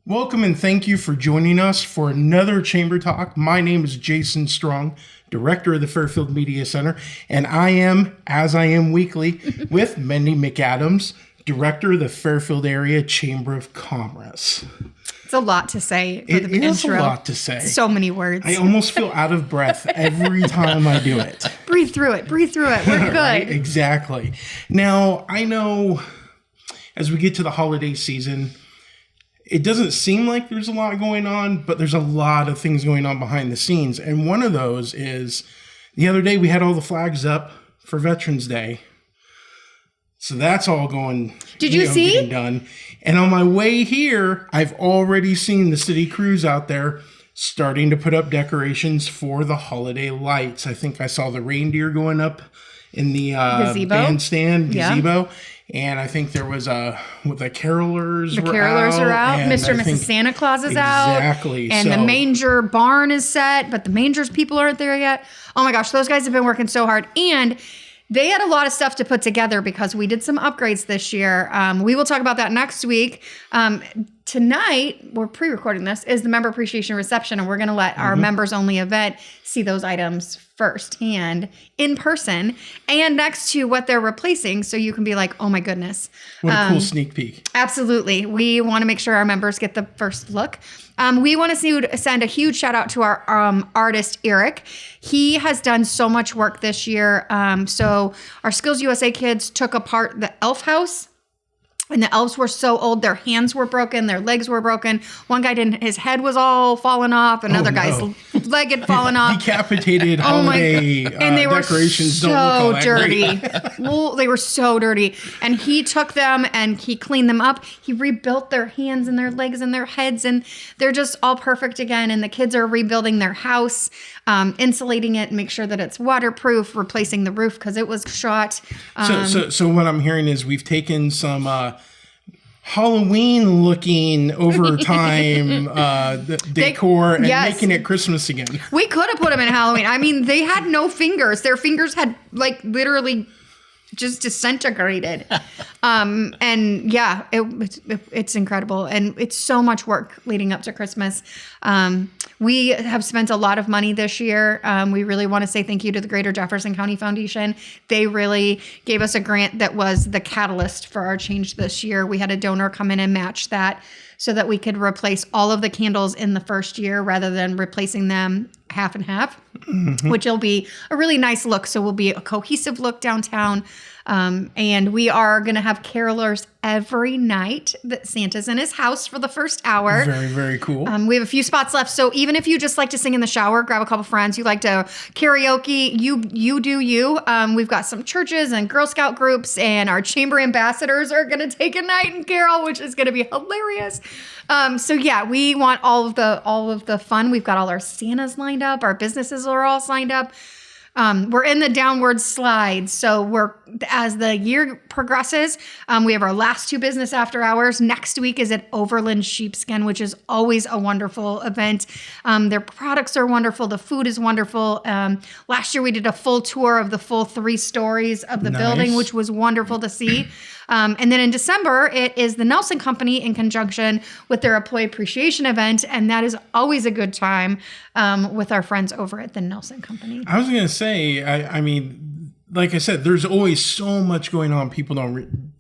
Welcome and thank you for joining us for another Chamber Talk. My name is Jason Strong, Director of the Fairfield Media Center, and I am, as I am weekly, with Mindy McAdams, Director of the Fairfield Area Chamber of Commerce. It's a lot to say for the intro. It is a lot to say. So many words. I almost feel out of breath every time I do it. Breathe through it. We're good. Right? Exactly. Now, I know as we get to the holiday season, it doesn't seem like there's a lot going on, but there's a lot of things going on behind the scenes. And one of those is the other day we had all the flags up for Veterans Day. So that's all going, Did you see? Getting done. And on my way here, I've already seen the city crews out there starting to put up decorations for the holiday lights. I think I saw the reindeer going up in the bandstand gazebo. And I think there was the carolers are out. Mr. and Mrs. Santa Claus is out. Exactly. And the manger barn is set, but the manger's people aren't there yet. Oh my gosh, those guys have been working so hard. And they had a lot of stuff to put together because we did some upgrades this year. We will talk about that next week. Tonight, we're pre-recording this, is the member appreciation reception, and we're going to let our members-only event see those items firsthand, in person, and next to what they're replacing, so you can be like, oh my goodness. What a cool sneak peek. Absolutely. We want to make sure our members get the first look. We want to send a huge shout out to our artist, Eric. He has done so much work this year. So our Skills USA kids took apart the elf house. And the elves were so old, their hands were broken, their legs were broken. One guy his head was all fallen off. Another guy's leg had fallen off. Decapitated holiday and they decorations were don't look so all that dirty. great. Well, they were so dirty. And he took them and he cleaned them up. He rebuilt their hands and their legs and their heads, and they're just all perfect again. And the kids are rebuilding their house, insulating it, make sure that it's waterproof, replacing the roof because it was shot. So what I'm hearing is we've taken some Halloween-looking over time decor and making it Christmas again. We could have put them in Halloween. I mean, they had no fingers. Their fingers had literally just disintegrated. And yeah, it's incredible. And it's so much work leading up to Christmas. We have spent a lot of money this year. We really want to say thank you to the Greater Jefferson County Foundation. They really gave us a grant that was the catalyst for our change this year. We had a donor come in and match that so that we could replace all of the candles in the first year rather than replacing them half and half, which will be a really nice look. So we'll be a cohesive look downtown. And we are going to have carolers every night that Santa's in his house for the first hour. Very, very cool. We have a few spots left. So even if you just like to sing in the shower, grab a couple friends, you like to karaoke, you do you. We've got some churches and Girl Scout groups, and our chamber ambassadors are going to take a night and carol, which is going to be hilarious. So yeah, we want all of the fun. We've got all our Santas lined up. Our businesses are all signed up. We're in the downward slide. So as the year progresses, we have our last two business after hours. Next week is at Overland Sheepskin, which is always a wonderful event. Their products are wonderful. The food is wonderful. Last year we did a full tour of the full 3 stories of the building, which was wonderful to see. And then in December, it is the Nelson Company in conjunction with their employee appreciation event. And that is always a good time with our friends over at the Nelson Company. I was going to say, I mean, like I said, there's always so much going on. People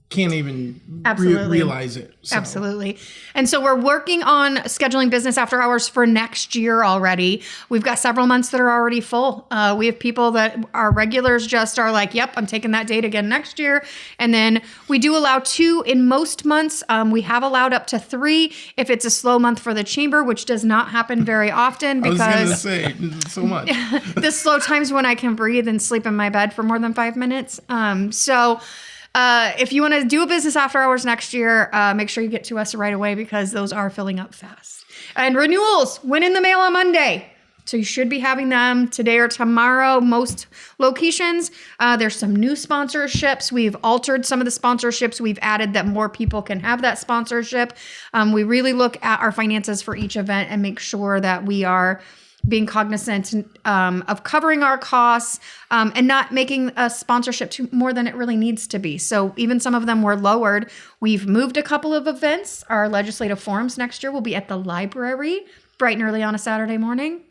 can't even realize it. So. Absolutely. And so we're working on scheduling business after hours for next year already. We've got several months that are already full. We have people that are regulars just are like, yep, I'm taking that date again next year. And then we do allow 2 in most months. We have allowed up to 3 if it's a slow month for the chamber, which does not happen very often because I was going to say so much. The slow times when I can breathe and sleep in my bed for more than 5 minutes. If you want to do a business after hours next year, make sure you get to us right away because those are filling up fast. And renewals went in the mail on Monday. So you should be having them today or tomorrow, most locations. There's some new sponsorships. We've altered some of the sponsorships. We've added that more people can have that sponsorship. We really look at our finances for each event and make sure that we are being cognizant of covering our costs and not making a sponsorship to more than it really needs to be. So even some of them were lowered. We've moved a couple of events. Our legislative forums next year will be at the library, bright and early on a Saturday morning.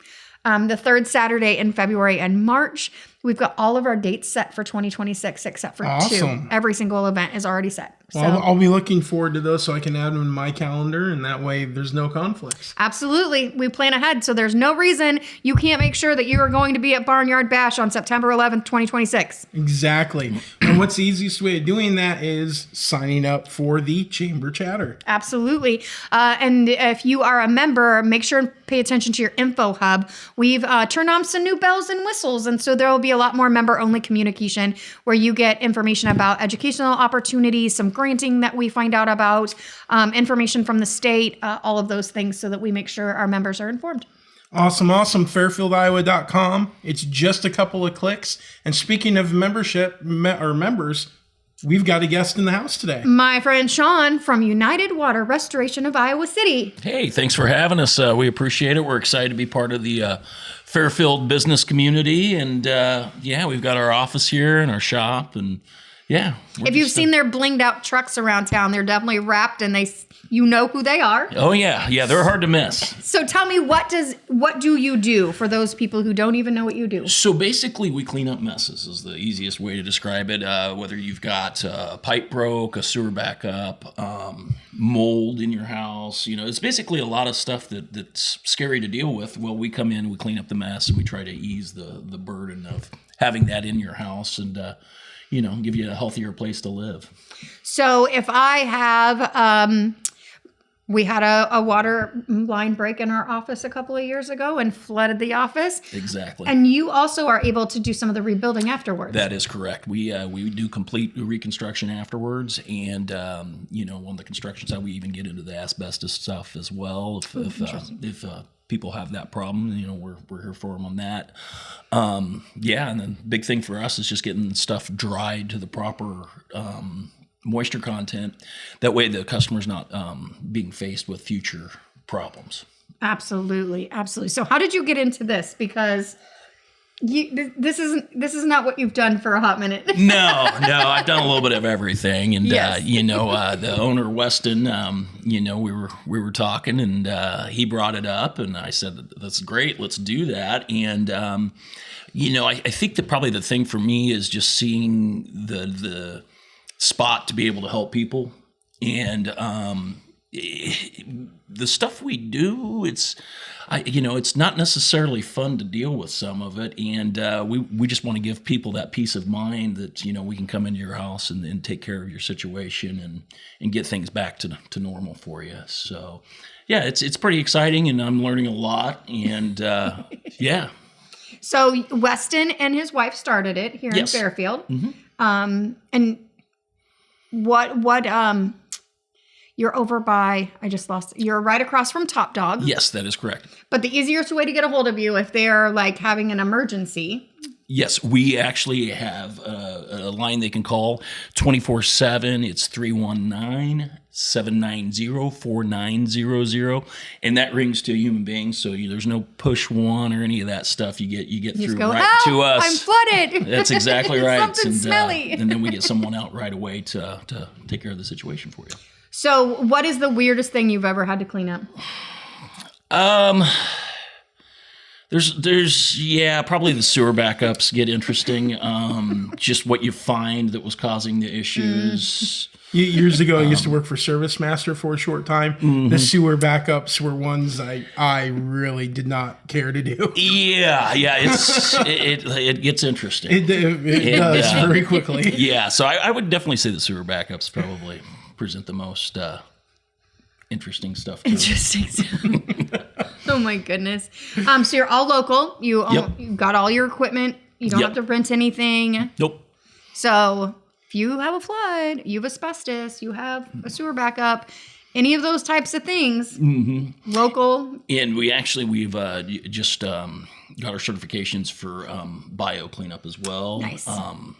The third Saturday in February and March. We've got all of our dates set for 2026 except for Awesome. 2. Every single event is already set. So Well, I'll be looking forward to those so I can add them in my calendar, and that way there's no conflicts. absolutely, we plan ahead. So there's no reason you can't make sure that you are going to be at Barnyard Bash on September 11th, 2026. Exactly. And what's the easiest way of doing that is signing up for the Chamber Chatter. Absolutely. And if you are a member, make sure and pay attention to your info hub. We've turned on some new bells and whistles. And so there will be a lot more member-only communication where you get information about educational opportunities, some granting that we find out about, information from the state, all of those things so that we make sure our members are informed. Awesome. FairfieldIowa.com. It's just a couple of clicks. And speaking of membership or members, we've got a guest in the house today. My friend Sean from United Water Restoration of Iowa City. Hey, thanks for having us. We appreciate it. We're excited to be part of the Fairfield business community. And yeah, we've got our office here and our shop. And yeah. If you've seen their blinged out trucks around town, they're definitely wrapped and you know who they are. Oh, yeah. Yeah, they're hard to miss. So tell me, what do you do for those people who don't even know what you do? So basically, we clean up messes is the easiest way to describe it. Whether you've got a pipe broke, a sewer backup, mold in your house, it's basically a lot of stuff that's scary to deal with. Well, we come in, we clean up the mess, and we try to ease the burden of having that in your house and, give you a healthier place to live. So if I have, we had a water line break in our office a couple of years ago and flooded the office. Exactly. And you also are able to do some of the rebuilding afterwards. That is correct. We do complete reconstruction afterwards, and on the construction side, we even get into the asbestos stuff as well. If people have that problem, we're here for them on that. And then big thing for us is just getting stuff dried to the proper moisture content. That way the customer's not being faced with future problems. Absolutely. Absolutely. So how did you get into this? Because this is not what you've done for a hot minute. No, I've done a little bit of everything. And, yes. The owner, Weston, we were talking and he brought it up and I said, that's great. Let's do that. And, I think that probably the thing for me is just seeing the spot to be able to help people. And the stuff we do, it's not necessarily fun to deal with some of it. And we just want to give people that peace of mind that, we can come into your house and take care of your situation and get things back to normal for you. So, yeah, it's pretty exciting and I'm learning a lot. And yeah. So Weston and his wife started it here Yes. in Fairfield. Mm-hmm. And what you're over by, I just lost it. You're right across from Top Dog. Yes, that is correct. But the easiest way to get a hold of you if they're like having an emergency. Yes, we actually have a line they can call 24/7. It's 319-790-4900, and that rings to a human being. So there's no push one or any of that stuff. You get You through go, right "Help, to us. I'm flooded. That's exactly right. Something smelly. And then we get someone out right away to take care of the situation for you. So what is the weirdest thing you've ever had to clean up? There's probably the sewer backups get interesting. Just what you find that was causing the issues. Years ago, I used to work for Service Master for a short time. Mm-hmm. The sewer backups were ones I really did not care to do. Yeah, it gets interesting. It does very quickly. Yeah, so I would definitely say the sewer backups probably present the most interesting stuff. Interesting. Oh my goodness. So you're all local. You got all your equipment. You don't Yep. have to rent anything. Nope. So if you have a flood, you have asbestos, you have a sewer backup, any of those types of things, local. And we've just got our certifications for bio cleanup as well. Nice. To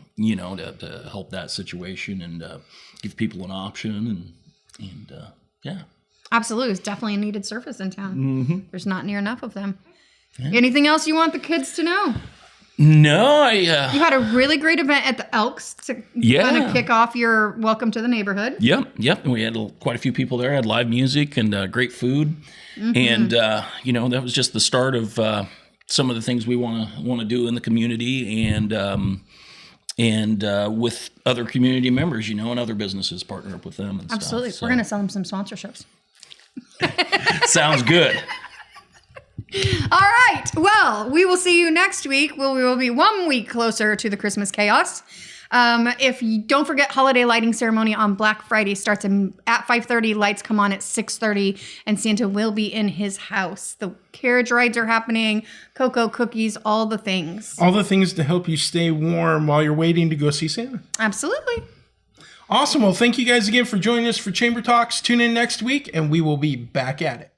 help that situation and give people an option and yeah. Absolutely. It's definitely a needed surface in town. There's not near enough of them. Anything else you want the kids to know? No, You had a really great event at the Elks to kind of kick off your welcome to the neighborhood. Yep. And we had quite a few people there. Had live music and great food, and that was just the start of some of the things we want to do in the community, and with other community members, and other businesses, partner up with them. And Absolutely, stuff, we're going to sell them some sponsorships. Sounds good. All right. Well, we will see you next week. We will be 1 week closer to the Christmas chaos. If you don't forget, holiday lighting ceremony on Black Friday starts at 5:30. Lights come on at 6:30, and Santa will be in his house. The carriage rides are happening, cocoa cookies, all the things. All the things to help you stay warm while you're waiting to go see Santa. Absolutely. Awesome. Well, thank you guys again for joining us for Chamber Talks. Tune in next week, and we will be back at it.